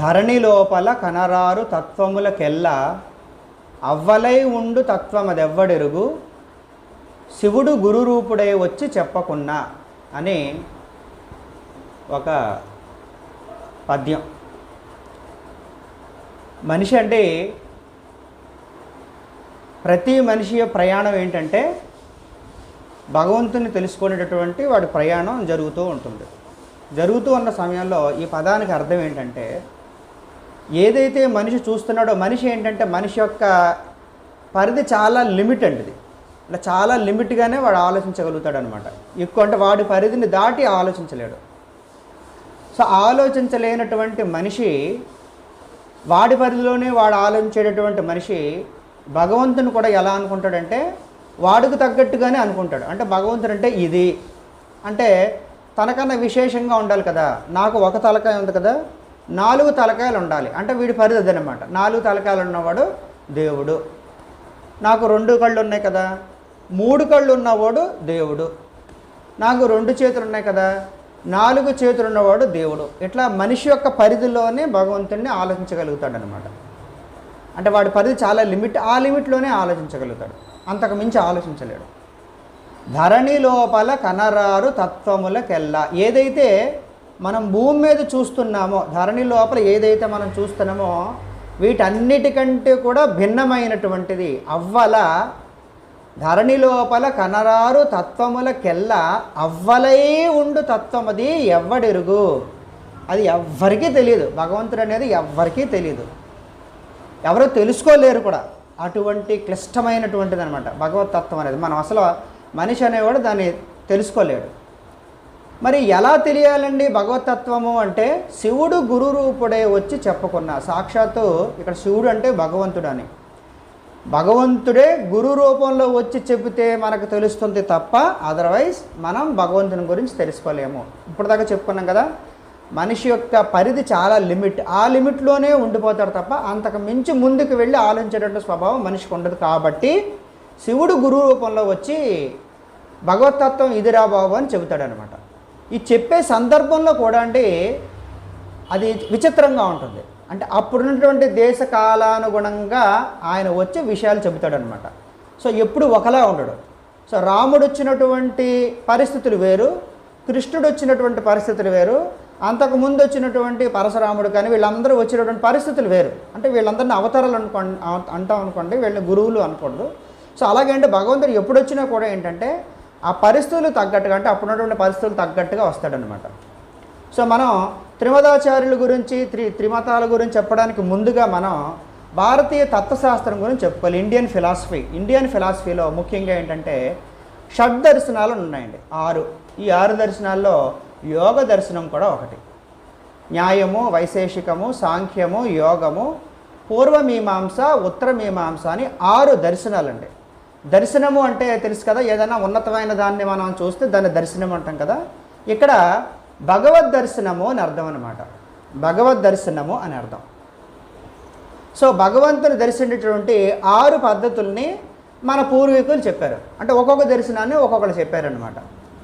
ధరణి లోపల కనరారు తత్వములకెల్లా అవ్వలై ఉండు తత్వమదెవ్వడెరుగు శివుడు గురురూపుడై వచ్చి చెప్పకున్నా అని ఒక పద్యం. మనిషి అంటే ప్రతి మనిషి ప్రయాణం ఏంటంటే భగవంతుని తెలుసుకునేటటువంటి వాడి ప్రయాణం జరుగుతూ ఉంటుంది. జరుగుతూ ఉన్న సమయంలో ఈ పదానికి అర్థం ఏంటంటే ఏదైతే మనిషి చూస్తున్నాడో మనిషి ఏంటంటే మనిషి యొక్క పరిధి చాలా లిమిట్ అండి. ఇది ఇలా చాలా లిమిట్గానే వాడు ఆలోచించగలుగుతాడు అనమాట. ఎక్కువ అంటే వాడి పరిధిని దాటి ఆలోచించలేడు. సో ఆలోచించలేనటువంటి మనిషి వాడి పరిధిలోనే వాడు ఆలోచించేటటువంటి మనిషి భగవంతుని కూడా ఎలా అనుకుంటాడంటే వాడికి తగ్గట్టుగానే అనుకుంటాడు. అంటే భగవంతుడు అంటే ఇది అంటే తనకన్నా విశేషంగా ఉండాలి కదా. నాకు ఒక తలకాయ ఉంది కదా, 4 తలకాయలు ఉండాలి అంటే వీడి పరిధి అదనమాట. 4 తలకాయలు ఉన్నవాడు దేవుడు. నాకు 2 కళ్ళు ఉన్నాయి కదా, 3 కళ్ళు ఉన్నవాడు దేవుడు. నాకు 2 చేతులు ఉన్నాయి కదా, 4 చేతులు ఉన్నవాడు దేవుడు. ఇట్లా మనిషి యొక్క పరిధిలోనే భగవంతుడిని ఆలోచించగలుగుతాడు అనమాట. అంటే వాడి పరిధి చాలా లిమిట్, ఆ లిమిట్లోనే ఆలోచించగలుగుతాడు, అంతకు మించి ఆలోచించలేడు. ధరణి లోపల కనరారు తత్వములకెల్లా ఏదైతే మనం భూమి మీద చూస్తున్నామో, ధరణి లోపల ఏదైతే మనం చూస్తున్నామో వీటన్నిటికంటే కూడా భిన్నమైనటువంటిది అవ్వల ధరణి లోపల కనరారు తత్వములకెల్లా అవ్వలై ఉండు తత్వమది ఎవ్వడెరుగు. అది ఎవ్వరికీ తెలియదు. భగవంతుడు అనేది ఎవ్వరికీ తెలియదు, ఎవరో తెలుసుకోలేరు కూడా. అటువంటి క్లిష్టమైనటువంటిది అనమాట భగవతత్వం అనేది. మనం అసలు మనిషి అనేవాడు దాన్ని తెలుసుకోలేడు. మరి ఎలా తెలియాలండి భగవతత్వము అంటే శివుడు గురు రూపుడే వచ్చి చెప్పుకున్నా. సాక్షాత్తు ఇక్కడ శివుడు అంటే భగవంతుడు అని, భగవంతుడే గురు రూపంలో వచ్చి చెబితే మనకు తెలుస్తుంది తప్ప అదర్వైజ్ మనం భగవంతుని గురించి తెలుసుకోలేము. ఇప్పటిదాకా చెప్పుకున్నాం కదా, మనిషి యొక్క పరిధి చాలా లిమిట్, ఆ లిమిట్లోనే ఉండిపోతాడు తప్ప అంతకు మించి ముందుకు వెళ్ళి ఆలోచించేటటువంటి స్వభావం మనిషికి ఉండదు. కాబట్టి శివుడు గురు రూపంలో వచ్చి భగవతత్వం ఇదిరా బాబు అని చెబుతాడనమాట. ఈ చెప్పే సందర్భంలో కూడా అంటే అది విచిత్రంగా ఉంటుంది. అంటే అప్పుడున్నటువంటి దేశ కాలానుగుణంగా ఆయన వచ్చే విషయాలు చెబుతాడనమాట. సో ఎప్పుడు ఒకలా ఉండడు. సో రాముడు వచ్చినటువంటి పరిస్థితులు వేరు, కృష్ణుడు వచ్చినటువంటి పరిస్థితులు వేరు, అంతకుముందు వచ్చినటువంటి పరశురాముడు కానీ వీళ్ళందరూ వచ్చినటువంటి పరిస్థితులు వేరు. అంటే వీళ్ళందరినీ అవతారాలు అంటాం అనుకోండి, వీళ్ళని గురువులు అనకూడదు. సో అలాగే అంటే భగవంతుడు ఎప్పుడు వచ్చినా కూడా ఏంటంటే ఆ పరిస్థితులు తగ్గట్టుగా, అంటే అప్పుడున్నటువంటి పరిస్థితులు తగ్గట్టుగా వస్తాడనమాట. సో మనం త్రిమతాచార్యుల గురించి త్రిమతాల గురించి చెప్పడానికి ముందుగా మనం భారతీయ తత్వశాస్త్రం గురించి చెప్పుకోవాలి. ఇండియన్ ఫిలాసఫీలో ముఖ్యంగా ఏంటంటే షడ్దర్శనాలు ఉన్నాయండి, 6. ఈ 6 దర్శనాల్లో యోగ దర్శనం కూడా ఒకటి. న్యాయము, వైశేషికము, సాంఖ్యము, యోగము, పూర్వమీమాంస, ఉత్తరమీమాంస అని 6 దర్శనాలండి. దర్శనము అంటే తెలుసు కదా, ఏదైనా ఉన్నతమైన దాన్ని మనం చూస్తే దాన్ని దర్శనం అంటాం కదా. ఇక్కడ భగవద్ దర్శనము అని అర్థం అనమాట. భగవద్ దర్శనము అని అర్థం. సో భగవంతుని దర్శించేటువంటి 6 పద్ధతుల్ని మన పూర్వీకులు చెప్పారు. అంటే ఒక్కొక్క దర్శనాన్ని ఒక్కొక్కరు చెప్పారనమాట.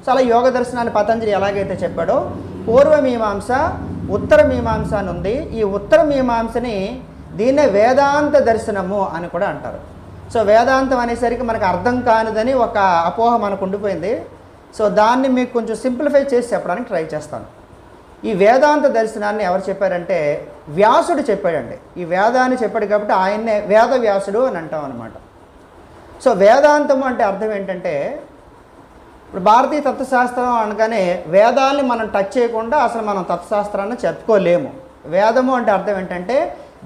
సో అలా యోగ దర్శనాన్ని పతంజలి ఎలాగైతే చెప్పాడో పూర్వమీమాంస, ఉత్తర మీమాంస అని ఉంది. ఈ ఉత్తర మీమాంసని దీన్నే వేదాంత దర్శనము అని కూడా అంటారు. సో వేదాంతం అనేసరికి మనకు అర్థం కానిదని ఒక అపోహ మనకు ఉండిపోయింది. సో దాన్ని మీకు కొంచెం సింప్లిఫై చేసి చెప్పడానికి ట్రై చేస్తాను. ఈ వేదాంత దర్శనాన్ని ఎవరు చెప్పారంటే వ్యాసుడు చెప్పాడండి. ఈ వేదాన్ని చెప్పాడు కాబట్టి ఆయన్నే వేద వ్యాసుడు అని అంటాం అనమాట. సో వేదాంతము అంటే అర్థం ఏంటంటే ఇప్పుడు భారతీయ తత్వశాస్త్రం అనగానే వేదాల్ని మనం టచ్ చేయకుండా అసలు మనం తత్వశాస్త్రాన్ని చెప్పుకోలేము. వేదము అంటే అర్థం ఏంటంటే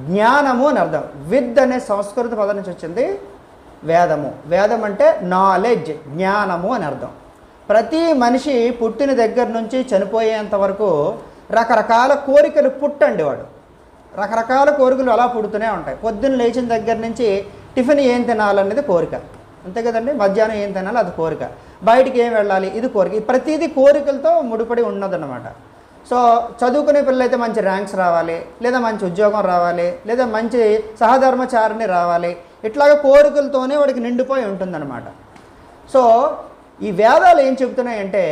జ్ఞానము అని అర్థం. విద్ అనే సంస్కృత పదం నుంచి వచ్చింది వేదము. వేదం అంటే నాలెడ్జ్, జ్ఞానము అని అర్థం. ప్రతి మనిషి పుట్టిన దగ్గర నుంచి చనిపోయేంత వరకు రకరకాల కోరికలు పుట్టండి. వాడు రకరకాల కోరికలు అలా పుడుతూనే ఉంటాయి. పొద్దున్న లేచిన దగ్గర నుంచి టిఫిన్ ఏం తినాలనేది కోరిక, అంతే కదండి. మధ్యాహ్నం ఏం తినాలి అది కోరిక, బయటికి ఏం వెళ్ళాలి ఇది కోరిక. ప్రతిదీ కోరికలతో ముడిపడి ఉన్నదన్నమాట. సో చదువుకునే పిల్లలైతే మంచి ర్యాంక్స్ రావాలి, లేదా మంచి ఉద్యోగం రావాలి, లేదా మంచి సహధర్మచారిణి రావాలి, ఇట్లాగా కోరికలతోనే వాడికి నిండిపోయి ఉంటుందన్నమాట. సో ఈ వేదాలు ఏం చెబుతున్నాయంటే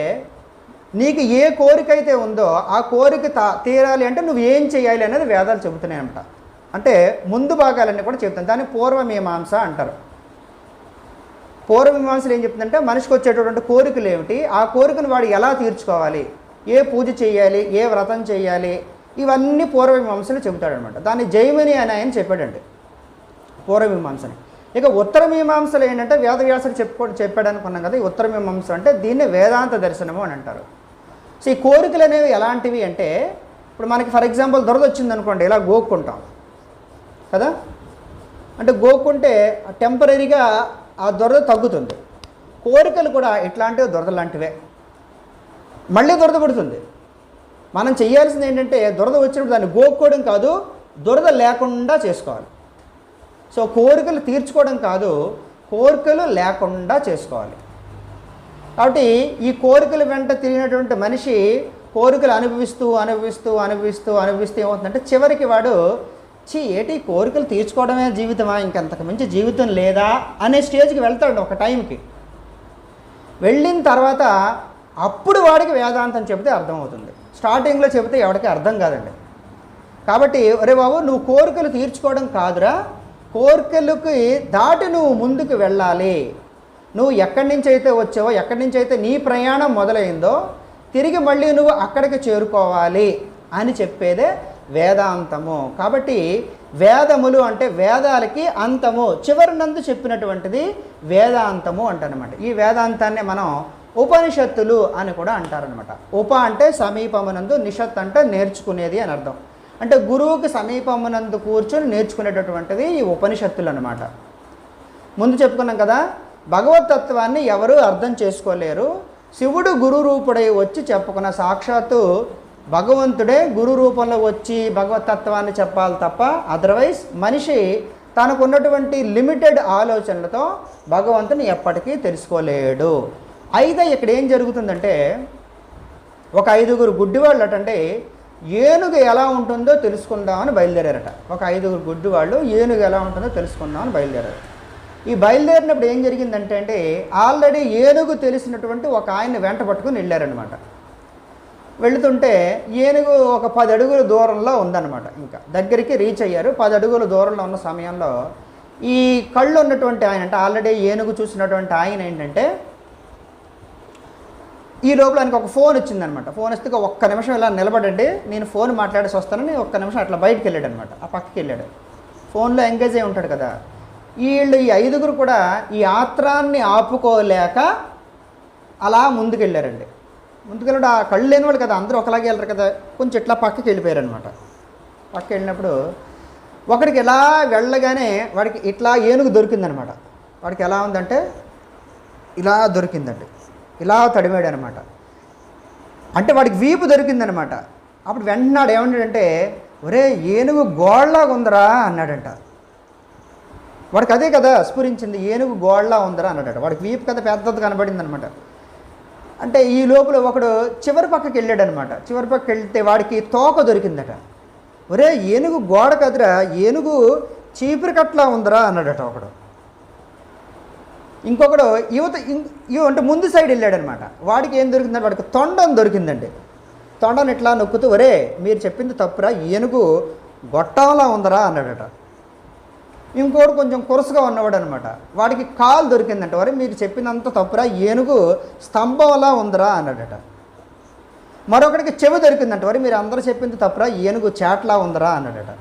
నీకు ఏ కోరిక అయితే ఉందో ఆ కోరిక తీరాలి అంటే నువ్వు ఏం చేయాలి అనేది వేదాలు చెబుతున్నాయంట. అంటే ముందు భాగాలన్నీ కూడా చెప్తాను. దాన్ని పూర్వమీమాంస అంటారు. పూర్వమీమాంసలు ఏం చెప్తుందంటే మనిషికి వచ్చేటటువంటి కోరికలు ఏమిటి, ఆ కోరికను వాడు ఎలా తీర్చుకోవాలి, ఏ పూజ చేయాలి, ఏ వ్రతం చేయాలి, ఇవన్నీ పూర్వమీమాంసలు చెబుతాడనమాట. దాన్ని జైమిని అని ఆయన చెప్పాడండి పూర్వమీమాంసని. ఇక ఉత్తరమీమాంసలు ఏంటంటే వేదవ్యాసుడు చెప్పాడు అనుకున్నాం కదా. ఈ ఉత్తరమీమాంస అంటే దీన్ని వేదాంత దర్శనము అని అంటారు. సో ఈ కోరికలు అనేవి ఎలాంటివి అంటే, ఇప్పుడు మనకి ఫర్ ఎగ్జాంపుల్ దురద వచ్చింది అనుకోండి, ఇలా గోక్కుంటాం కదా. అంటే గోక్కుంటే టెంపరీగా ఆ దురద తగ్గుతుంది. కోరికలు కూడా ఇట్లాంటివి దురద లాంటివే, మళ్ళీ దురద పడుతుంది. మనం చేయాల్సింది ఏంటంటే దురద వచ్చినప్పుడు దాన్ని గోక్కోవడం కాదు, దురద లేకుండా చేసుకోవాలి. సో కోరికలు తీర్చుకోవడం కాదు, కోరికలు లేకుండా చేసుకోవాలి. కాబట్టి ఈ కోరికల వెంట తిరిగినటువంటి మనిషి కోరికలు అనుభవిస్తూ అనుభవిస్తూ అనుభవిస్తూ అనుభవిస్తూ ఏమవుతుందంటే చివరికి వాడు ఏటి కోరికలు తీర్చుకోవడమే జీవితమా, ఇంకంతకు మించి జీవితం లేదా అనే స్టేజ్కి వెళ్తాడు ఒక టైంకి. వెళ్ళిన తర్వాత అప్పుడు వాడికి వేదాంతం చెబితే అర్థమవుతుంది. స్టార్టింగ్లో చెబితే ఎవరికి అర్థం కాదండి. కాబట్టి ఒరే బాబు, నువ్వు కోరికలు తీర్చుకోవడం కాదురా, కోరికలకి దాటి నువ్వు ముందుకు వెళ్ళాలి. నువ్వు ఎక్కడి నుంచి అయితే వచ్చావో, ఎక్కడి నుంచి అయితే నీ ప్రయాణం మొదలైందో తిరిగి మళ్ళీ నువ్వు అక్కడికి చేరుకోవాలి అని చెప్పేదే వేదాంతము. కాబట్టి వేదములు అంటే వేదాలకి అంతము, చివరినందు చెప్పినటువంటిది వేదాంతము అంటారనమాట. ఈ వేదాంతాన్ని మనం ఉపనిషత్తులు అని కూడా అంటారనమాట. ఉప అంటే సమీపమునందు, నిషత్ అంటే నేర్చుకునేది అని అర్థం. అంటే గురువుకి సమీపమునందు కూర్చొని నేర్చుకునేటటువంటిది ఈ ఉపనిషత్తులు అన్నమాట. ముందు చెప్పుకున్నాం కదా, భగవతత్వాన్ని ఎవరు అర్థం చేసుకోలేరు. శివుడు గురు రూపుడై వచ్చి చెప్పుకున్న సాక్షాత్తు భగవంతుడే గురు రూపంలో వచ్చి భగవతత్వాన్ని చెప్పాలి తప్ప అదర్వైజ్ మనిషి తనకున్నటువంటి లిమిటెడ్ ఆలోచనలతో భగవంతుని ఎప్పటికీ తెలుసుకోలేడు. అయితే ఇక్కడ ఏం జరుగుతుందంటే, ఒక 5గురు గుడ్డివాళ్ళు అటంటే ఏనుగు ఎలా ఉంటుందో తెలుసుకుందామని బయలుదేరారట. ఒక 5గురు గుడ్డివాళ్ళు ఏనుగు ఎలా ఉంటుందో తెలుసుకుందామని బయలుదేరారు. ఈ బయలుదేరినప్పుడు ఏం జరిగిందంటే ఆల్రెడీ ఏనుగు తెలిసినటువంటి ఒక ఆయన్ని వెంట పట్టుకుని వెళ్ళారనమాట. వెళుతుంటే ఏనుగు ఒక 10 అడుగుల దూరంలో ఉందన్నమాట. ఇంకా దగ్గరికి రీచ్ అయ్యారు. 10 అడుగుల దూరంలో ఉన్న సమయంలో ఈ కళ్ళు ఉన్నటువంటి ఆయన, అంటే ఆల్రెడీ ఏనుగు చూసినటువంటి ఆయన ఏంటంటే, ఈ లోపల ఆయనకు ఒక ఫోన్ వచ్చిందనమాట. ఫోన్ వస్తే ఒక్క నిమిషం ఇలా నిలబడండి, నేను ఫోన్ మాట్లాడేసి వస్తానని ఒక్క నిమిషం అట్లా బయటకు వెళ్ళాడు అనమాట. ఆ పక్కకి వెళ్ళాడు. ఫోన్లో ఎంగేజ్ అయి ఉంటాడు కదా. వీళ్ళు ఈ 5గురు కూడా ఈ ఆత్రాన్ని ఆపుకోలేక అలా ముందుకెళ్ళారండి. ముందుకెళ్ళాడు. ఆ కళ్ళు లేని వాళ్ళు కదా, అందరూ ఒకలాగే వెళ్ళరు కదా, కొంచెం ఇట్లా పక్కకి వెళ్ళిపోయారనమాట. పక్కకి వెళ్ళినప్పుడు ఒకడికి ఎలా వెళ్ళగానే వాడికి ఇట్లా ఏనుగు దొరికిందనమాట. వాడికి ఎలా ఉందంటే ఇలా దొరికిందండి, ఇలా తడిమాడు అనమాట. అంటే వాడికి వీపు దొరికిందనమాట. అప్పుడు వెంటనే ఏమన్నాడంటే, ఒరే ఏనుగు గోళ్ళలాగా ఉందరా అన్నాడంట. వాడికి అదే కదా స్ఫురించింది, ఏనుగు గోళ్ళలా ఉందరా అన్నాడట. వాడికి వీపు కదా పెద్దది కనబడింది అనమాట. అంటే ఈ లోపల ఒకడు చివరి పక్కకి వెళ్ళాడనమాట. చివరి పక్కకి వెళ్తే వాడికి తోక దొరికిందట. ఒరే ఏనుగు గోడ కదరా, ఏనుగు చీపురు కట్లా ఉందరా అన్నాడట ఒకడు. ఇంకొకడు అంటే ముందు సైడ్ వెళ్ళాడనమాట. వాడికి ఏం దొరికిందంటే వాడికి తొండం దొరికిందండి. తొండను ఇట్లా నొక్కుతూ, ఒరే మీరు చెప్పింది తప్పురా, ఏనుగు గొట్టంలా ఉందరా అన్నాడట. ఇంకోటి కొంచెం కొరసుగా ఉన్నవాడు అనమాట. వాడికి కాలు దొరికిందంట. వరే మీరు చెప్పినంత తప్పురా, ఏనుగు స్తంభంలా ఉందరా అన్నాడట. మరొకడికి చెవి దొరికిందంట. వరే మీరు అందరూ చెప్పింది తప్పురా, ఏనుగు చాట్లా ఉందరా అన్నాడట.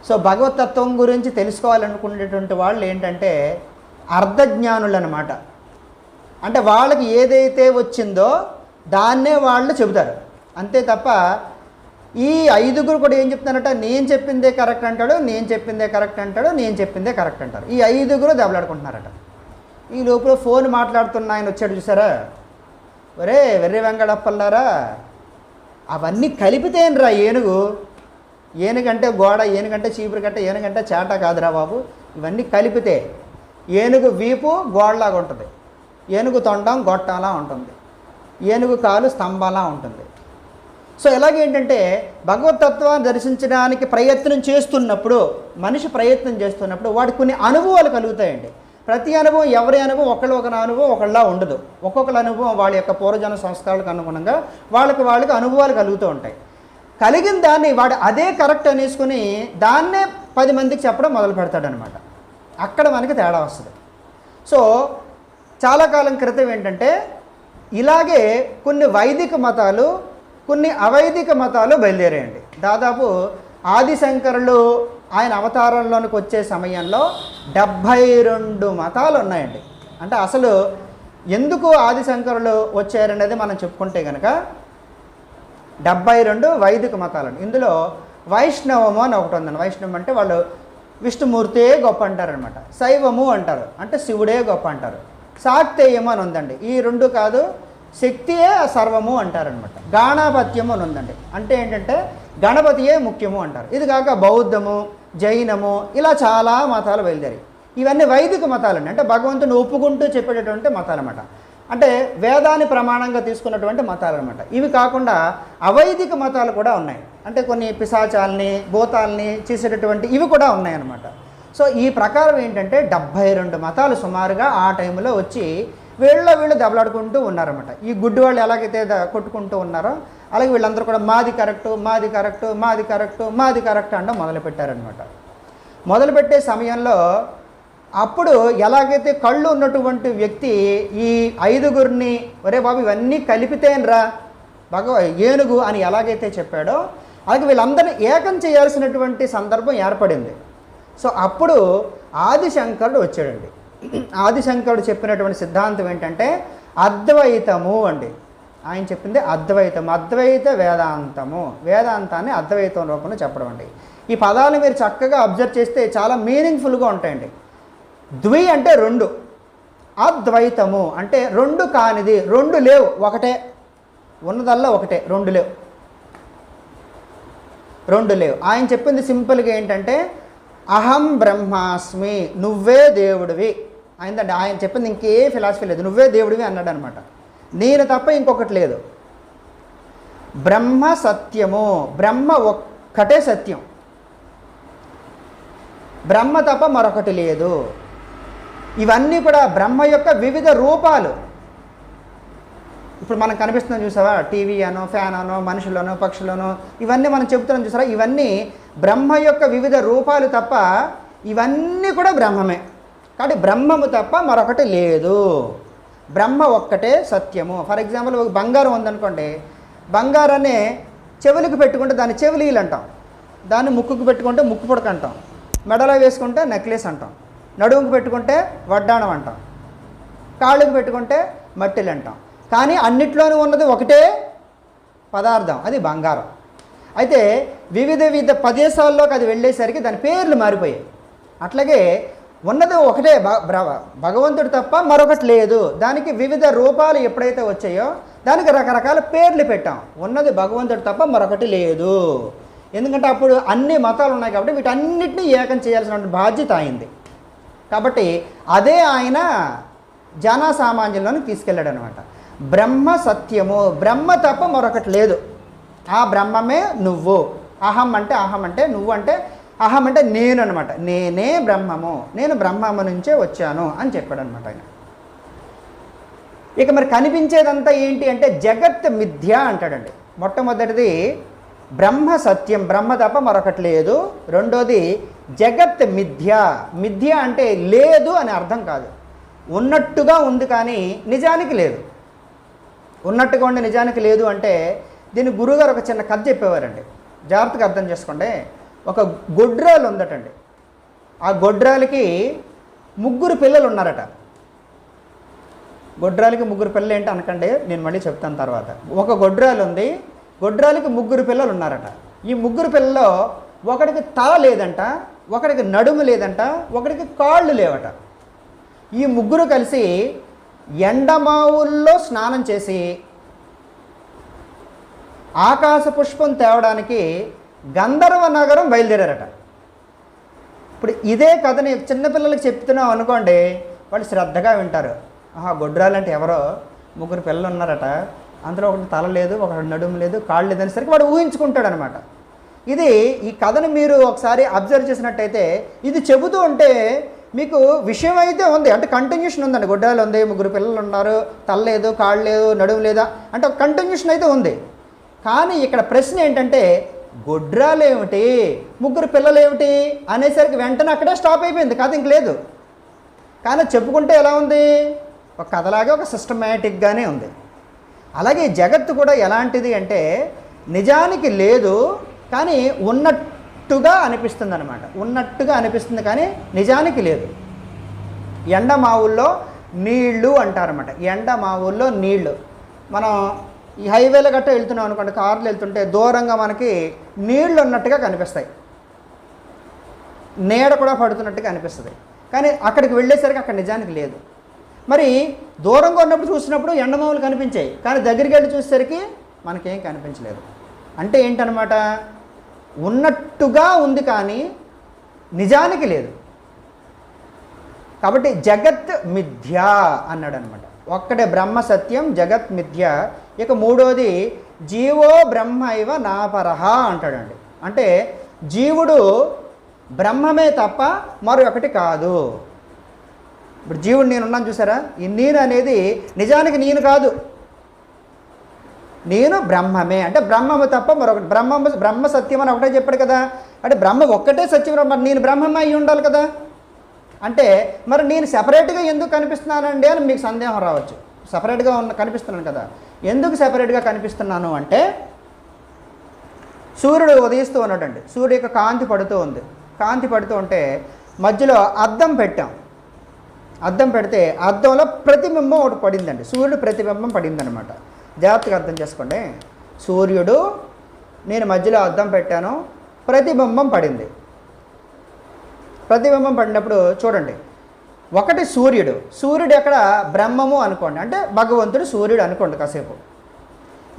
సో భగవతత్వం గురించి తెలుసుకోవాలనుకునేటువంటి వాళ్ళు ఏంటంటే అర్ధజ్ఞానులు అనమాట. అంటే వాళ్ళకి ఏదైతే వచ్చిందో దాన్నే వాళ్ళు చెబుతారు అంతే తప్ప, ఈ 5గురు కూడా ఏం చెప్తున్నారట, నేను చెప్పిందే కరెక్ట్ అంటాడు, నేను చెప్పిందే కరెక్ట్ అంటాడు, నేను చెప్పిందే కరెక్ట్ అంటారు. ఈ 5గురు దెబ్బలాడుకుంటున్నారట. ఈ లోపల ఫోన్ మాట్లాడుతున్న ఆయన వచ్చాడు చూసారా, ఒరే వెర్రి వెంగళప్పల్లారా, అవన్నీ కలిపితేనరా ఏనుగు. ఏనుగంటే గోడ, ఏనుగంటే చీపురు కట్ట, ఏనుగంటే చేట కాదురా బాబు. ఇవన్నీ కలిపితే ఏనుగు వీపు గోడలాగా ఉంటుంది, ఏనుగు తొండం గొట్టంలా ఉంటుంది, ఏనుగు కాలు స్తంభంలా ఉంటుంది. సో ఎలాగేంటంటే భగవతత్వాన్ని దర్శించడానికి ప్రయత్నం చేస్తున్నప్పుడు, మనిషి ప్రయత్నం చేస్తున్నప్పుడు వాడికి కొన్ని అనుభవాలు కలుగుతాయండి. ప్రతి అనుభవం ఎవరి అనుభవం ఒకళ్ళ అనుభవం ఒకళ్ళ ఉండదు. ఒక్కొక్కళ్ళ అనుభవం వాళ్ళ యొక్క పూర్వజన్మ సంస్కారాలకు అనుగుణంగా వాళ్ళకి అనుభవాలు కలుగుతూ ఉంటాయి. కలిగిన దాన్ని వాడు అదే కరెక్ట్ అనేసుకుని దాన్నే 10 మందికి చెప్పడం మొదలు పెడతాడనమాట. అక్కడ మనకి తేడా వస్తుంది. సో చాలా కాలం క్రితం ఏంటంటే ఇలాగే కొన్ని వైదిక మతాలు, కొన్ని అవైదిక మతాలు బయలుదేరాయండి. దాదాపు ఆదిశంకరులు ఆయన అవతారంలోనికి వచ్చే సమయంలో 72 మతాలు ఉన్నాయండి. అంటే అసలు ఎందుకు ఆదిశంకరులు వచ్చారనేది మనం చెప్పుకుంటే కనుక 72 వైదిక మతాలండి. ఇందులో వైష్ణవము అని ఒకటి ఉందండి. వైష్ణవం అంటే వాళ్ళు విష్ణుమూర్తే గొప్ప అంటారనమాట. శైవము అంటారు, అంటే శివుడే గొప్ప అంటారు. శాక్తేయము అని ఉందండి. ఈ 2 కాదు, శక్తియే సర్వము అంటారనమాట. గాణాపత్యము అని ఉందండి. అంటే ఏంటంటే గణపతియే ముఖ్యము అంటారు. ఇది కాక బౌద్ధము, జైనము, ఇలా చాలా మతాలు బయలుదేరాయి. ఇవన్నీ వైదిక మతాలండి. అంటే భగవంతుని ఒప్పుకుంటూ చెప్పేటటువంటి మతాలు అన్నమాట. అంటే వేదాన్ని ప్రమాణంగా తీసుకున్నటువంటి మతాలు అనమాట. ఇవి కాకుండా అవైదిక మతాలు కూడా ఉన్నాయి. అంటే కొన్ని పిశాచాలని, భూతాలని చేసేటటువంటి ఇవి కూడా ఉన్నాయన్నమాట. సో ఈ ప్రకారం ఏంటంటే 72 మతాలు సుమారుగా ఆ టైంలో వచ్చి వీళ్ళు దెబ్బలాడుకుంటూ ఉన్నారన్నమాట. ఈ గుడ్డి వాళ్ళు ఎలాగైతే కొట్టుకుంటూ ఉన్నారో అలాగే వీళ్ళందరూ కూడా మాది కరెక్టు, మాది కరెక్టు, మాది కరెక్టు, మాది కరెక్ట్ అనడం మొదలుపెట్టారనమాట. మొదలుపెట్టే సమయంలో అప్పుడు ఎలాగైతే కళ్ళు ఉన్నటువంటి వ్యక్తి ఈ 5గురిని ఒరే బాబు ఇవన్నీ కలిపితేనరా ఏనుగు అని ఎలాగైతే చెప్పాడో అలాగే వీళ్ళందరినీ ఏకం చేయాల్సినటువంటి సందర్భం ఏర్పడింది. సో అప్పుడు ఆదిశంకరుడు వచ్చాడండి. ఆదిశంకరుడు చెప్పినటువంటి సిద్ధాంతం ఏంటంటే అద్వైతము అండి. ఆయన చెప్పింది అద్వైతం, అద్వైత వేదాంతము, వేదాంతాన్ని అద్వైతం రూపంలో చెప్పడం అండి. ఈ పదాలు మీరు చక్కగా అబ్జర్వ్ చేస్తే చాలా మీనింగ్ఫుల్గా ఉంటాయండి. ద్వి అంటే 2, అద్వైతము అంటే 2 కానిది, 2 లేవు, ఒకటే ఉన్నదల్లా ఒకటే, 2 లేవు, 2 లేవు. ఆయన చెప్పింది సింపుల్గా ఏంటంటే అహం బ్రహ్మాస్మి, నువ్వే దేవుడివి. ఆయన చెప్పింది ఇంకే ఫిలాసఫీ లేదు, నువ్వే దేవుడివి అన్నాడు అనమాట. నేను తప్ప ఇంకొకటి లేదు. బ్రహ్మ సత్యము, బ్రహ్మ ఒక్కటే సత్యం, బ్రహ్మ తప్ప మరొకటి లేదు. ఇవన్నీ కూడా బ్రహ్మ యొక్క వివిధ రూపాలు. ఇప్పుడు మనకు కనిపిస్తుందని చూసావా, టీవీ అనో, ఫ్యాన్ అనో, మనుషులనో, పక్షులనో, ఇవన్నీ మనం చెబుతున్నాం చూసారా, ఇవన్నీ బ్రహ్మ యొక్క వివిధ రూపాలు తప్ప ఇవన్నీ కూడా బ్రహ్మమే. కాబట్టి బ్రహ్మము తప్ప మరొకటి లేదు, బ్రహ్మ ఒక్కటే సత్యము. ఫర్ ఎగ్జాంపుల్ ఒక బంగారం ఉందనుకోండి, బంగారాన్ని చెవులకు పెట్టుకుంటే దాన్ని చెవిలీలు అంటాం, దాన్ని ముక్కుకు పెట్టుకుంటే ముక్కు పుడక అంటాం, మెడలో వేసుకుంటే నెక్లెస్ అంటాం, నడుముకు పెట్టుకుంటే వడ్డాణం అంటాం, కాళ్ళకు పెట్టుకుంటే మట్టిలు అంటాం. కానీ అన్నిట్లోనూ ఉన్నది ఒకటే పదార్థం, అది బంగారం. అయితే వివిధ ప్రదేశాల్లోకి అది వెళ్ళేసరికి దాని పేర్లు మారిపోయాయి. అట్లాగే ఉన్నది ఒకటే భగవంతుడు తప్ప మరొకటి లేదు. దానికి వివిధ రూపాలు ఎప్పుడైతే వచ్చాయో దానికి రకరకాల పేర్లు పెట్టాం. ఉన్నది భగవంతుడు తప్ప మరొకటి లేదు. ఎందుకంటే అప్పుడు అన్ని మతాలు ఉన్నాయి కాబట్టి వీటన్నిటినీ ఏకం చేయాల్సిన బాధ్యత అయింది. కాబట్టి అదే ఆయన జనసామాన్యంలోకి తీసుకెళ్ళాడు అనమాట. బ్రహ్మ సత్యము, బ్రహ్మ తప్ప మరొకటి లేదు, ఆ బ్రహ్మమే నువ్వు. అహం అంటే నువ్వు అంటే అహం అంటే నేను అనమాట. నేనే బ్రహ్మము, నేను బ్రహ్మము నుంచే వచ్చాను అని చెప్పాడు అనమాట ఆయన. ఇక మరి కనిపించేదంతా ఏంటి అంటే జగత్ మిథ్య అంటాడండి. మొట్టమొదటిది బ్రహ్మ సత్యం, బ్రహ్మ తప్ప మరొకటి లేదు. రెండోది జగత్ మిథ్య, మిథ్య అంటే లేదు అని అర్థం కాదు, ఉన్నట్టుగా ఉంది కానీ నిజానికి లేదు. ఉన్నట్టుగా ఉండి నిజానికి లేదు అంటే దీని గురువుగారు ఒక చిన్న కథ చెప్పేవారండి, జాగ్రత్తగా అర్థం చేసుకోండి. ఒక గొడ్రాలు ఉందటండి. ఆ గొడ్రాలకి 3 పిల్లలు ఉన్నారట. గొడ్రాలకి 3 పిల్లలు ఏంటి అనకండి, నేను మళ్ళీ చెప్తాను తర్వాత. ఒక గొడ్రాలు ఉంది, గొడ్రాలకి 3 పిల్లలు ఉన్నారట. ఈ 3 పిల్లల్లో ఒకడికి తల లేదంట, ఒకడికి నడుము లేదంట, ఒకడికి కాళ్ళు లేవట. ఈ 3 కలిసి ఎండమావుల్లో స్నానం చేసి ఆకాశ పుష్పం తేవడానికి గంధర్వ నగరం బయలుదేరారట. ఇప్పుడు ఇదే కథని చిన్నపిల్లలకి చెప్తున్నాం అనుకోండి, వాళ్ళు శ్రద్ధగా వింటారు. గొడ్రాలంటే ఎవరో 3 పిల్లలు ఉన్నారట, అందులో ఒకటి తల లేదు, ఒకటి నడుము లేదు, కాళ్ళు లేదు అనేసరికి వాడు ఊహించుకుంటాడు అనమాట. ఈ కథను మీరు ఒకసారి అబ్జర్వ్ చేసినట్టయితే ఇది చెబుతూ ఉంటే మీకు విషయం అయితే ఉంది, అంటే కంటిన్యూషన్ ఉందండి. గొడ్డాలు ఉంది, 3 పిల్లలు ఉన్నారు, తల లేదు, కాళ్ళు లేదు, నడుము లేదా, అంటే ఒక కంటిన్యూషన్ అయితే ఉంది. కానీ ఇక్కడ ప్రశ్న ఏంటంటే గొడ్రాలు ఏమిటి, 3 పిల్లలు ఏమిటి అనేసరికి వెంటనే అక్కడే స్టాప్ అయిపోయింది, కథ ఇంక లేదు. కానీ చెప్పుకుంటే ఎలా ఉంది, ఒక కథలాగా ఒక సిస్టమేటిక్గానే ఉంది. అలాగే జగత్తు కూడా ఎలాంటిది అంటే నిజానికి లేదు కానీ ఉన్నట్టుగా అనిపిస్తుంది అనమాట. ఉన్నట్టుగా అనిపిస్తుంది కానీ నిజానికి లేదు. ఎండ మా ఊళ్ళో నీళ్ళు అంటారన్నమాట. ఎండ మా ఊళ్ళో నీళ్ళు. మనం ఈ హైవేలో గట్రా వెళ్తున్నాం అనుకోండి, కార్లు వెళ్తుంటే దూరంగా మనకి నీళ్ళు ఉన్నట్టుగా కనిపిస్తాయి, నీడ కూడా పడుతున్నట్టుగా అనిపిస్తుంది. కానీ అక్కడికి వెళ్ళేసరికి అక్కడ నిజానికి లేదు. మరి దూరంగా ఉన్నప్పుడు చూసినప్పుడు ఎండమావులు కనిపించాయి, కానీ దగ్గరికి వెళ్ళి చూసేసరికి మనకేం కనిపించలేదు. అంటే ఏంటనమాట, ఉన్నట్టుగా ఉంది కానీ నిజానికి లేదు. కాబట్టి జగత్ మిథ్య అన్నాడు అనమాట. ఒక్కటే బ్రహ్మ సత్యం, జగత్ మిథ్య. ఇక మూడోది జీవో బ్రహ్మ ఇవ నాపరహ అంటాడండి. అంటే జీవుడు బ్రహ్మమే తప్ప మరొకటి కాదు. ఇప్పుడు జీవుడు నేనున్నాను చూసారా, ఈ నేను అనేది నిజానికి నేను కాదు, నేను బ్రహ్మమే. అంటే బ్రహ్మము తప్ప మరొకటి, బ్రహ్మ సత్యం అని ఒకటే చెప్పాడు కదా. అంటే బ్రహ్మ ఒక్కటే సత్యం, మరి నేను బ్రహ్మమే అయి ఉండాలి కదా. అంటే మరి నేను సెపరేట్గా ఎందుకు కనిపిస్తున్నానండి అని మీకు సందేహం రావచ్చు. సపరేట్గా కనిపిస్తున్నాను కదా, ఎందుకు సెపరేట్గా కనిపిస్తున్నాను అంటే సూర్యుడు ఉదయిస్తూ ఉన్నాడండి. సూర్యుడు యొక్క కాంతి పడుతూ ఉంది. కాంతి పడుతూ ఉంటే మధ్యలో అద్దం పెట్టాం. అద్దం పెడితే అద్దంలో ప్రతిబింబం ఒకటి పడిందండి. సూర్యుడు ప్రతిబింబం పడిందనమాట. జాగ్రత్తగా అర్థం చేసుకోండి. సూర్యుడు, నేను మధ్యలో అద్దం పెట్టాను, ప్రతిబింబం పడింది. ప్రతిబింబం పడినప్పుడు చూడండి, ఒకటి సూర్యుడు. సూర్యుడు ఎక్కడ బ్రహ్మము అనుకోండి, అంటే భగవంతుడు సూర్యుడు అనుకోండి కాసేపు.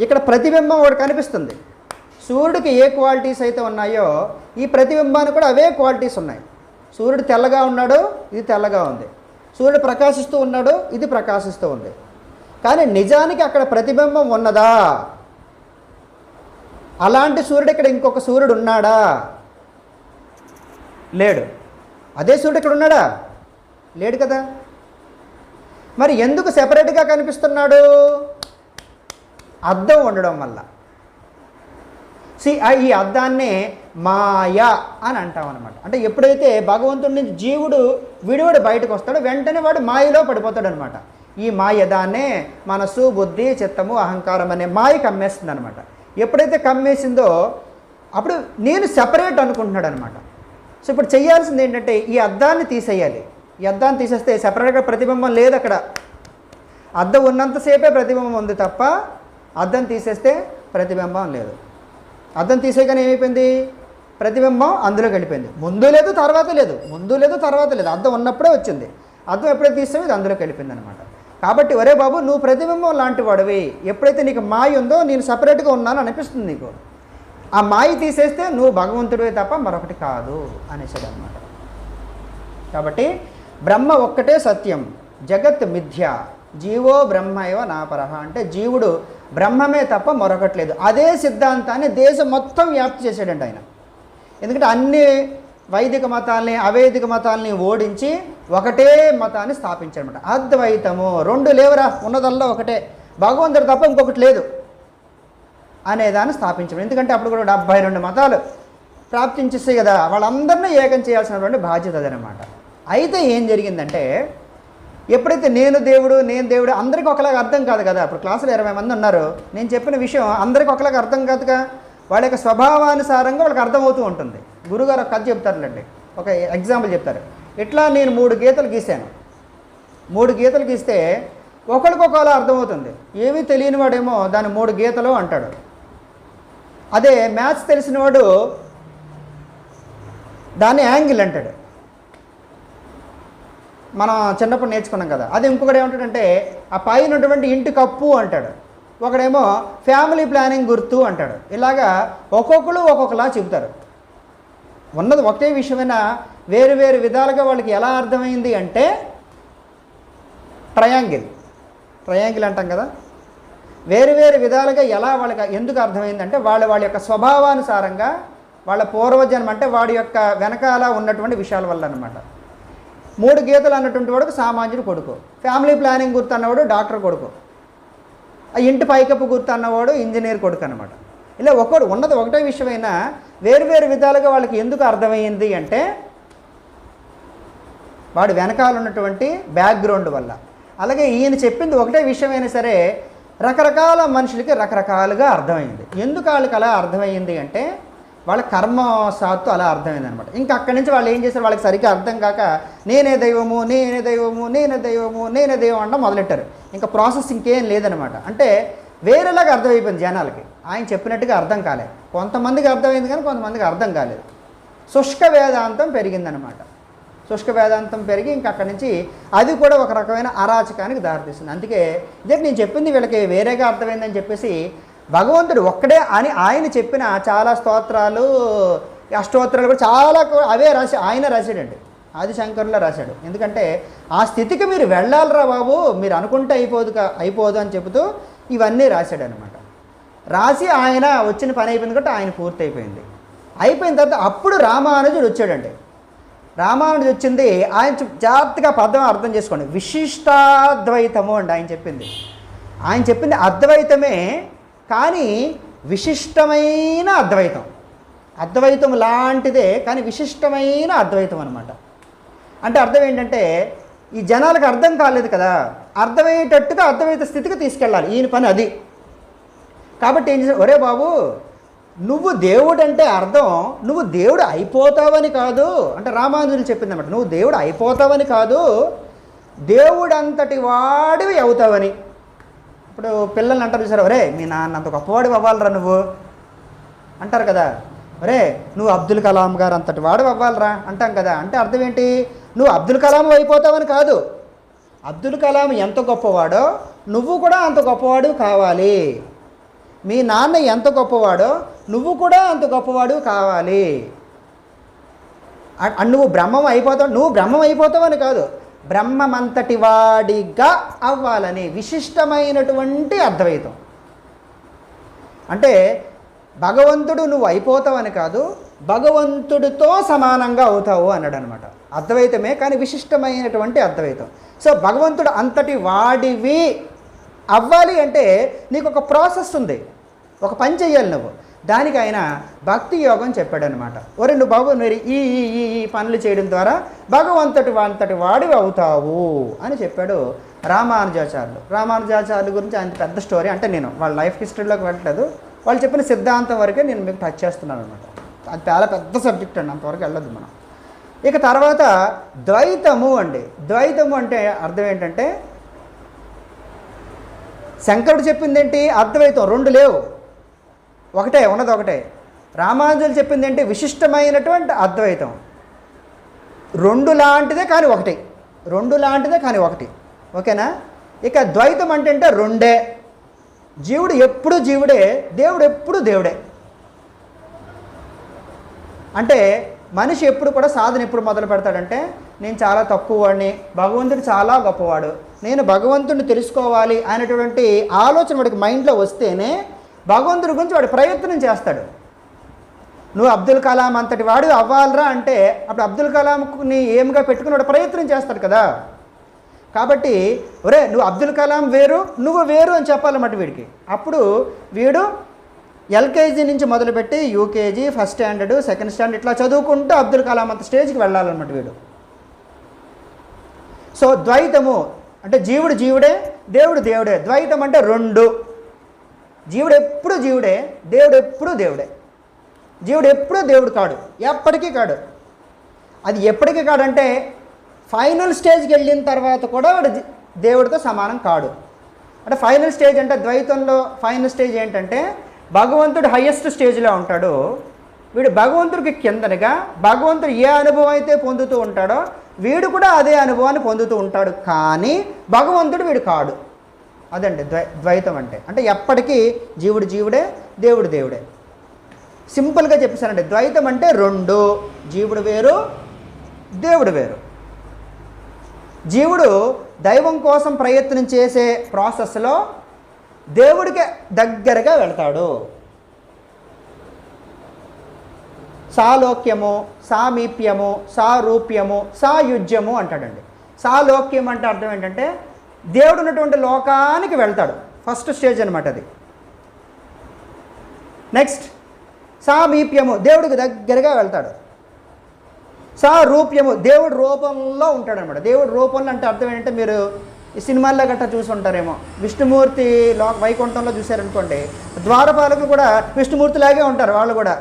ఇక్కడ ప్రతిబింబం ఒకటి కనిపిస్తుంది. సూర్యుడికి ఏ క్వాలిటీస్ అయితే ఉన్నాయో ఈ ప్రతిబింబానికి కూడా అవే క్వాలిటీస్ ఉన్నాయి. సూర్యుడు తెల్లగా ఉన్నాడు, ఇది తెల్లగా ఉంది. సూర్యుడు ప్రకాశిస్తూ ఉన్నాడు, ఇది ప్రకాశిస్తూ ఉంది. కానీ నిజానికి అక్కడ ప్రతిబింబం ఉన్నదా? అలాంటి సూర్యుడు ఇక్కడ ఇంకొక సూర్యుడు ఉన్నాడా? లేడు. అదే సూర్యుడు ఇక్కడ ఉన్నాడా? లేడు కదా. మరి ఎందుకు సెపరేట్గా కనిపిస్తున్నాడు? అద్దం ఉండడం వల్ల. ఈ అద్దాన్నే మాయ అని అంటాం అనమాట. అంటే ఎప్పుడైతే భగవంతుడి నుంచి జీవుడు విడివడి బయటకు వస్తాడో వెంటనే వాడు మాయలో పడిపోతాడు అనమాట. ఈ మాయ దాన్నే మనసు, బుద్ధి, చిత్తము, అహంకారం అనే మాయ కమ్మేస్తుంది అనమాట. ఎప్పుడైతే కమ్మేసిందో అప్పుడు నేను సెపరేట్ అనుకుంటున్నాడు అనమాట. సో ఇప్పుడు చేయాల్సింది ఏంటంటే ఈ అద్దాన్ని తీసేయాలి. ఈ అద్దాన్ని తీసేస్తే సెపరేట్గా ప్రతిబింబం లేదు అక్కడ. అద్దం ఉన్నంతసేపే ప్రతిబింబం ఉంది తప్ప అద్దం తీసేస్తే ప్రతిబింబం లేదు. అద్దం తీసేయగానే ఏమైపోయింది? ప్రతిబింబం అందులోకి వెళ్ళిపోయింది. ముందు లేదు, తర్వాత లేదు, ముందు లేదు, తర్వాత లేదు. అద్దం ఉన్నప్పుడే వచ్చింది. అద్దం ఎప్పుడైతే తీసామో ఇది అందులోకి వెళ్ళిపోయింది అనమాట. కాబట్టి ఒరే బాబు, నువ్వు ప్రతిబింబం లాంటి వాడివి. ఎప్పుడైతే నీకు మాయ ఉందో నేను సపరేట్గా ఉన్నాను అనిపిస్తుంది నీకు, ఆ మాయ తీసేస్తే నువ్వు భగవంతుడివే తప్ప మరొకటి కాదు అనేసాడు అనమాట. కాబట్టి బ్రహ్మ ఒక్కటే సత్యం, జగత్ మిథ్య, జీవో బ్రహ్మ ఇవ నాపరహ. అంటే జీవుడు బ్రహ్మమే తప్ప మరొకటి లేదు. అదే సిద్ధాంతాన్ని దేశం మొత్తం వ్యాప్తి చేశాడండి ఆయన. ఎందుకంటే అన్ని వైదిక మతాల్ని, అవేదిక మతాల్ని ఓడించి ఒకటే మతాన్ని స్థాపించాడనమాట. అద్వైతము, రెండు లేవరా, ఉన్నదల్లా ఒకటే, భగవంతుడు తప్ప ఇంకొకటి లేదు అనేదాన్ని స్థాపించాడు. ఎందుకంటే అప్పుడు కూడా 72 మతాలు ప్రాప్తించేస్తాయి కదా, వాళ్ళందరినీ ఏకం చేయాల్సినటువంటి బాధ్యత అదనమాట. అయితే ఏం జరిగిందంటే ఎప్పుడైతే నేను దేవుడు అందరికీ ఒకలాగా అర్థం కాదు కదా. ఇప్పుడు క్లాసులో 20 మంది ఉన్నారు, నేను చెప్పిన విషయం అందరికీ ఒకలాగా అర్థం కాదుగా. వాళ్ళ యొక్క స్వభావానుసారంగా వాళ్ళకి అర్థమవుతూ ఉంటుంది. గురుగారు ఒక కథ చెప్తారులేండి, ఒక ఎగ్జాంపుల్ చెప్తారు. ఇట్లా నేను 3 గీతలు గీశాను. 3 గీతలు గీస్తే ఒకరికొకలా అర్థమవుతుంది. ఏమీ తెలియని వాడేమో దాని 3 గీతలు అంటాడు. అదే మ్యాథ్స్ తెలిసినవాడు దాన్ని యాంగిల్ అంటాడు. మనం చిన్నప్పుడు నేర్చుకున్నాం కదా. అది ఇంకొకటి ఏమంటాడంటే ఆ పైన ఉన్నటువంటి ఇంటి కప్పు అంటాడు. ఒకడేమో ఫ్యామిలీ ప్లానింగ్ గుర్తు అంటాడు. ఇలాగా ఒక్కొక్కరు ఒక్కొక్కలా చెబుతారు. ఉన్నది ఒకటే విషయమైనా వేరు వేరు విధాలుగా వాళ్ళకి ఎలా అర్థమైంది అంటే ట్రయాంగిల్ అంటాం కదా. వేరు వేరు విధాలుగా ఎలా వాళ్ళకి ఎందుకు అర్థమైందంటే వాళ్ళ యొక్క స్వభావానుసారంగా, వాళ్ళ పూర్వజన్మ అంటే వాడి యొక్క వెనకాల ఉన్నటువంటి విషయాల వల్ల అనమాట. 3 గీతలు అన్నటువంటి వాడికి సామాన్యుడు కొడుకు, ఫ్యామిలీ ప్లానింగ్ గుర్తు అన్నవాడు డాక్టర్ కొడుకు, ఆ ఇంటి పైకప్పు గుర్తు అన్నవాడు ఇంజనీర్ కొడుకు అనమాట. ఇలా ఉన్నది ఒకటే విషయమైనా వేరు విధాలుగా వాళ్ళకి ఎందుకు అర్థమైంది అంటే వాడు వెనకాల ఉన్నటువంటి బ్యాక్గ్రౌండ్ వల్ల. అలాగే ఈయన చెప్పింది ఒకటే విషయమైనా సరే రకరకాల మనుషులకి రకరకాలుగా అర్థమైంది. ఎందుకు వాళ్ళకి అలా అర్థమైంది అంటే వాళ్ళ కర్మశాత్తు అలా అర్థమైంది అనమాట. ఇంకా అక్కడి నుంచి వాళ్ళు ఏం చేశారు, వాళ్ళకి సరిగ్గా అర్థం కాక నేనే దైవము నేనే దైవము నేనే దైవము నేనే దైవం అంటే మొదలెట్టారు. ఇంకా ప్రాసెస్ ఇంకేం లేదనమాట. అంటే వేరేలాగా అర్థమైపోయింది జనాలకి. ఆయన చెప్పినట్టుగా అర్థం కాలే. కొంతమందికి అర్థమైంది కానీ కొంతమందికి అర్థం కాలేదు. శుష్క వేదాంతం పెరిగిందనమాట. శుష్క వేదాంతం పెరిగి ఇంకా అక్కడి నుంచి అది కూడా ఒక రకమైన అరాచకానికి దారితీస్తుంది. అందుకే ఇదే నేను చెప్పింది వీళ్ళకి వేరేగా అర్థమైందని చెప్పేసి భగవంతుడు ఒక్కడే అని ఆయన చెప్పిన చాలా స్తోత్రాలు అష్టోత్తరాలు కూడా చాలా అవే ఆయన రాశాడండి. ఆదిశంకరులో రాశాడు. ఎందుకంటే ఆ స్థితికి మీరు వెళ్ళాలిరా బాబు, మీరు అనుకుంటే అయిపోదు అని చెబుతూ ఇవన్నీ రాశాడు అనమాట. రాసి ఆయన వచ్చిన పని అయిపోయింది కాబట్టి ఆయన పూర్తి అయిపోయింది. అయిపోయిన తర్వాత అప్పుడు రామానుజుడు వచ్చాడండి. రామానుజుడు వచ్చింది ఆయన జాగ్రత్తగా పదం అర్థం చేసుకోండి. విశిష్టాద్వైతము అండి ఆయన చెప్పింది అద్వైతమే, కానీ విశిష్టమైన అద్వైతం. అద్వైతం లాంటిదే కానీ విశిష్టమైన అద్వైతం అనమాట. అంటే అర్థం ఏంటంటే ఈ జనాలకు అర్థం కాలేదు కదా, అర్థమయ్యేటట్టుగా అద్వైత స్థితికి తీసుకెళ్ళాలి ఈయన పని అది. కాబట్టి ఏం చేశారు, ఒరే బాబు నువ్వు దేవుడు అంటే అర్థం నువ్వు దేవుడు అయిపోతావని కాదు అంటే రామానుజులు చెప్పిందన్నమాట. నువ్వు దేవుడు అయిపోతావని కాదు, దేవుడు అంతటి వాడివి అవుతావని. ఇప్పుడు పిల్లల్ని అంటారు చూసారు, ఒరే మీ నాన్న అంత గొప్పవాడివి అవ్వాలరా నువ్వు అంటారు కదా. ఒరే నువ్వు అబ్దుల్ కలాం గారు అంతటి వాడు అవ్వాలరా అంటాం కదా. అంటే అర్థం ఏంటి, నువ్వు అబ్దుల్ కలాం అయిపోతావని కాదు, అబ్దుల్ కలాం ఎంత గొప్పవాడో నువ్వు కూడా అంత గొప్పవాడు కావాలి. మీ నాన్న ఎంత గొప్పవాడో నువ్వు కూడా అంత గొప్పవాడు కావాలి. నువ్వు బ్రహ్మం అయిపోతావని కాదు, బ్రహ్మమంతటి వాడిగా అవ్వాలని విశిష్టమైనటువంటి అద్వైతం. అంటే భగవంతుడు నువ్వు అయిపోతావని కాదు, భగవంతుడితో సమానంగా అవుతావు అన్నాడు అనమాట. అద్వైతమే కానీ విశిష్టమైనటువంటి అద్వైతం. సో భగవంతుడు అంతటి వాడివి అవ్వాలి అంటే నీకు ఒక ప్రాసెస్ ఉంది, ఒక పని చెయ్యాలి నువ్వు. దానికి ఆయన భక్తి యోగం చెప్పాడనమాట. ఒరే నువ్వు బాబు మీరు ఈ పనులు చేయడం ద్వారా భగవంతుడి వాడివి అవుతావు అని చెప్పాడు రామానుజాచార్యుల గురించి ఆయన పెద్ద స్టోరీ. అంటే నేను వాళ్ళ లైఫ్ హిస్టరీలోకి వెళ్ళట్లేదు, వాళ్ళు చెప్పిన సిద్ధాంతం వరకే నేను మీకు టచ్ చేస్తున్నాను అనమాట. అది చాలా పెద్ద సబ్జెక్ట్ అండి, అంతవరకు వెళ్ళొద్దు మనం. ఇక తర్వాత ద్వైతము అండి. ద్వైతము అంటే అర్థం ఏంటంటే శంకరుడు చెప్పింది ఏంటి, అద్వైతం రెండు లేవు, ఒకటే ఉన్నది ఒకటే. రామానుజులు చెప్పింది ఏంటి, విశిష్టమైనటువంటి అద్వైతం. రెండు లాంటిదే కానీ ఒకటి. ఓకేనా. ఇక ద్వైతం అంటే రెండే, జీవుడు ఎప్పుడు జీవుడే, దేవుడు ఎప్పుడు దేవుడే. అంటే మనిషి ఎప్పుడు కూడా సాధన ఎప్పుడు మొదలు పెడతాడంటే నేను చాలా తక్కువ వాడిని, భగవంతుడు చాలా గొప్పవాడు, నేను భగవంతుడిని తెలుసుకోవాలి అనేటువంటి ఆలోచన వాడికి మైండ్లో వస్తేనే భగవంతుడి గురించి వాడు ప్రయత్నం చేస్తాడు. నువ్వు అబ్దుల్ కలాం అంతటి వాడు అవ్వాలరా అంటే అప్పుడు అబ్దుల్ కలాంని ఏమిగా పెట్టుకుని వాడు ప్రయత్నం చేస్తాడు కదా. కాబట్టి ఒరే నువ్వు అబ్దుల్ కలాం వేరు నువ్వు వేరు అని చెప్పాలన్నమాట వీడికి. అప్పుడు వీడు ఎల్కేజీ నుంచి మొదలుపెట్టి UKG, first standard, second standard ఇట్లా చదువుకుంటూ అబ్దుల్ కలాం అంత స్టేజ్కి వెళ్ళాలన్నమాట వీడు. సో ద్వైతము అంటే జీవుడు జీవుడే, దేవుడు దేవుడే. ద్వైతం అంటే రెండు, జీవుడు ఎప్పుడు జీవుడే, దేవుడు ఎప్పుడు దేవుడే. జీవుడు ఎప్పుడూ దేవుడు కాడు, ఎప్పటికీ కాడు. అది ఎప్పటికీ కాడంటే ఫైనల్ స్టేజ్కి వెళ్ళిన తర్వాత కూడా వాడు దేవుడితో సమానం కాడు. అంటే ఫైనల్ స్టేజ్ అంటే ద్వైతంలో ఫైనల్ స్టేజ్ ఏంటంటే భగవంతుడు హయ్యెస్ట్ స్టేజ్లో ఉంటాడు, వీడు భగవంతుడికి కిందనగా భగవంతుడు ఏ అనుభవం అయితే పొందుతూ ఉంటాడో వీడు కూడా అదే అనుభవాన్ని పొందుతూ ఉంటాడు, కానీ భగవంతుడు వీడు కాడు. అదండి ద్వైతం అంటే ఎప్పటికీ జీవుడు జీవుడే, దేవుడు దేవుడే. సింపుల్గా చెప్పేసానండి, ద్వైతం అంటే రెండు, జీవుడు వేరు దేవుడు వేరు. జీవుడు దైవం కోసం ప్రయత్నం చేసే ప్రాసెస్లో దేవుడికి దగ్గరగా వెళ్తాడు. సాలోక్యము, సామీప్యము, సారూప్యము, సాయుజ్యము అంటాడండి. సాలోక్యం అంటే అర్థం ఏంటంటే దేవుడు ఉన్నటువంటి లోకానికి వెళ్తాడు, ఫస్ట్ స్టేజ్ అనమాట అది. నెక్స్ట్ సామీప్యము, దేవుడికి దగ్గరగా వెళ్తాడు. సారూప్యము, దేవుడి రూపంలో ఉంటాడనమాట. దేవుడి రూపంలో అంటే అర్థం ఏంటంటే మీరు ఈ సినిమాల్లో గట్టా చూసి ఉంటారేమో, విష్ణుమూర్తి వైకుంఠంలో చూశారనుకోండి, ద్వారపాలకులు కూడా విష్ణుమూర్తిలాగే ఉంటారు. వాళ్ళు కూడా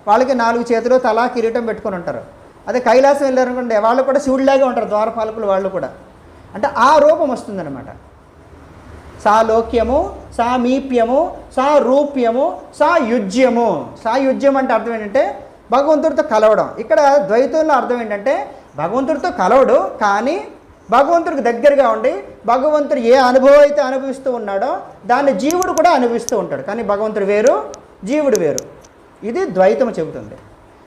వాళ్ళకి 4 చేతులు, తలా, కిరీటం పెట్టుకొని ఉంటారు. అదే కైలాసం వెళ్ళారనుకోండి, వాళ్ళు కూడా శివుడిలాగే ఉంటారు ద్వారపాలకులు వాళ్ళు కూడా. అంటే ఆ రూపం వస్తుందన్నమాట. సాలోక్యము, సామీప్యము, సారూప్యము, సాయుజ్యము. సాయుజ్యం అంటే అర్థం ఏంటంటే భగవంతుడితో కలవడం. ఇక్కడ ద్వైతంలో అర్థం ఏంటంటే భగవంతుడితో కలవడు, కానీ భగవంతుడికి దగ్గరగా ఉండి భగవంతుడు ఏ అనుభవం అయితే అనుభవిస్తూ ఉన్నాడో దాన్ని జీవుడు కూడా అనుభవిస్తూ ఉంటాడు. కానీ భగవంతుడు వేరు, జీవుడు వేరు. ఇది ద్వైతం చెబుతుంది.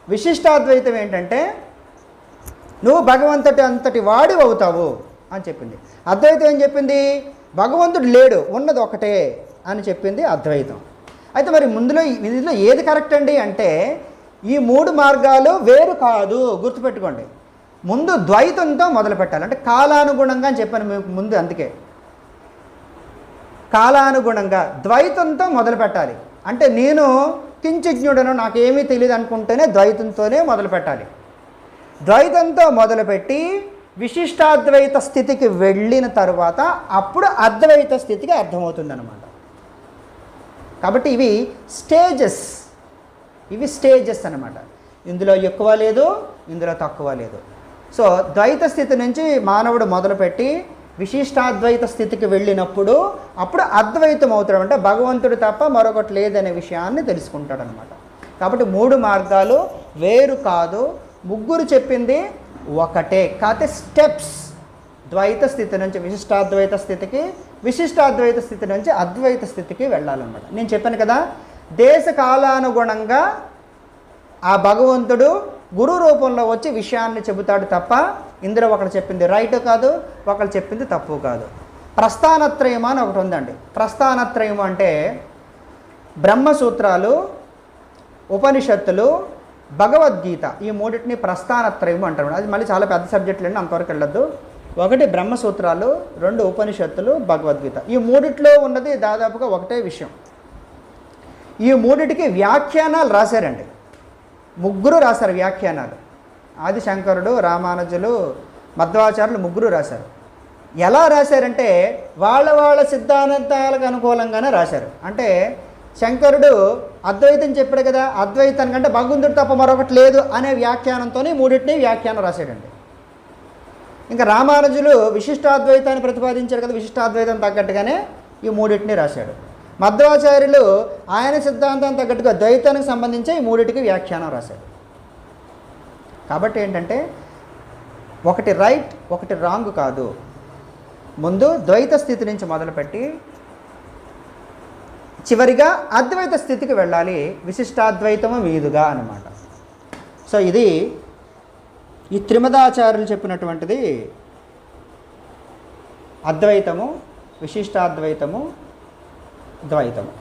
విశిష్టాద్వైతం ఏంటంటే నువ్వు భగవంతుడి అంతటి వాడి అవుతావు అని చెప్పింది. అద్వైతం ఏం చెప్పింది? భగవంతుడు లేడు, ఉన్నది ఒకటే అని చెప్పింది అద్వైతం. అయితే మరి ఇందులో ఏది కరెక్ట్ అండి అంటే ఈ 3 మార్గాలు వేరు కాదు, గుర్తుపెట్టుకోండి. ముందు ద్వైతంతో మొదలు పెట్టాలి. అంటే కాలానుగుణంగా అని చెప్పాను మీకు ముందు, అందుకే కాలానుగుణంగా ద్వైతంతో మొదలు పెట్టాలి. అంటే నేను కించిజ్ఞుడను, నాకేమీ తెలియదు అనుకుంటేనే ద్వైతంతోనే మొదలు పెట్టాలి. ద్వైతంతో మొదలుపెట్టి విశిష్టాద్వైత స్థితికి వెళ్ళిన తర్వాత అప్పుడు అద్వైత స్థితికి అర్థమవుతుంది అన్నమాట. కాబట్టి ఇవి స్టేజెస్ అన్నమాట. ఇందులో ఎక్కువ లేదు, ఇందులో తక్కువ లేదు. సో ద్వైత స్థితి నుంచి మానవుడు మొదలుపెట్టి విశిష్టాద్వైత స్థితికి వెళ్ళినప్పుడు అప్పుడు అద్వైతం అవుతాడు. అంటే భగవంతుడు తప్ప మరొకటి లేదనే విషయాన్ని తెలుసుకుంటాడు అనమాట. కాబట్టి 3 మార్గాలు వేరు కాదు, ముగ్గురు చెప్పింది ఒకటే. కాకపోతే స్టెప్స్ ద్వైత స్థితి నుంచి విశిష్టాద్వైత స్థితికి, విశిష్టాద్వైత స్థితి నుంచి అద్వైత స్థితికి వెళ్ళాలన్నమాట. నేను చెప్పాను కదా, దేశ కాలానుగుణంగా ఆ భగవంతుడు గురు రూపంలో వచ్చి విషయాన్ని చెబుతాడు తప్ప ఇందులో ఒకరు చెప్పింది రైట్ కాదు, ఒకరు చెప్పింది తప్పు కాదు. ప్రస్థానత్రయం అని ఒకటి ఉందండి. ప్రస్థానత్రయం అంటే బ్రహ్మసూత్రాలు, ఉపనిషత్తులు, భగవద్గీత, ఈ 3టిని ప్రస్థానత్రయం అంటారు. అది మళ్ళీ చాలా పెద్ద సబ్జెక్టులు అండి, అంతవరకు వెళ్ళొద్దు. 1 బ్రహ్మసూత్రాలు, 2 ఉపనిషత్తులు, భగవద్గీత. ఈ 3టిలో ఉన్నది దాదాపుగా ఒకటే విషయం. ఈ 3టికి వ్యాఖ్యానాలు రాశారండి, 3 రాశారు వ్యాఖ్యానాలు. ఆదిశంకరుడు, రామానుజులు, మధ్వాచార్యులు 3 రాశారు. ఎలా రాశారంటే వాళ్ళ సిద్ధాంతాలకు అనుకూలంగానే రాశారు. అంటే శంకరుడు అద్వైతం చెప్పాడు కదా, అద్వైతానికి అంటే భగవంతుడు తప్ప మరొకటి లేదు అనే వ్యాఖ్యానంతోనే 3టిని వ్యాఖ్యానం రాశాడండి. ఇంకా రామానుజులు విశిష్టాద్వైతాన్ని ప్రతిపాదించాడు కదా, విశిష్టాద్వైతం తగ్గట్టుగానే ఈ 3టిని రాశాడు. మధ్వాచార్యులు ఆయన సిద్ధాంతాన్ని తగ్గట్టుగా ద్వైతానికి సంబంధించి ఈ 3టికి వ్యాఖ్యానం రాశాడు. కాబట్టి ఏంటంటే ఒకటి రైట్, ఒకటి రాంగ్ కాదు. ముందు ద్వైత స్థితి నుంచి మొదలుపెట్టి చివరిగా అద్వైత స్థితికి వెళ్ళాలి, విశిష్టాద్వైతము మీదుగా అన్నమాట. సో ఇది ఈ త్రిమదాచార్యులు చెప్పినటువంటిది అద్వైతము, విశిష్టాద్వైతము, ద్వైతము.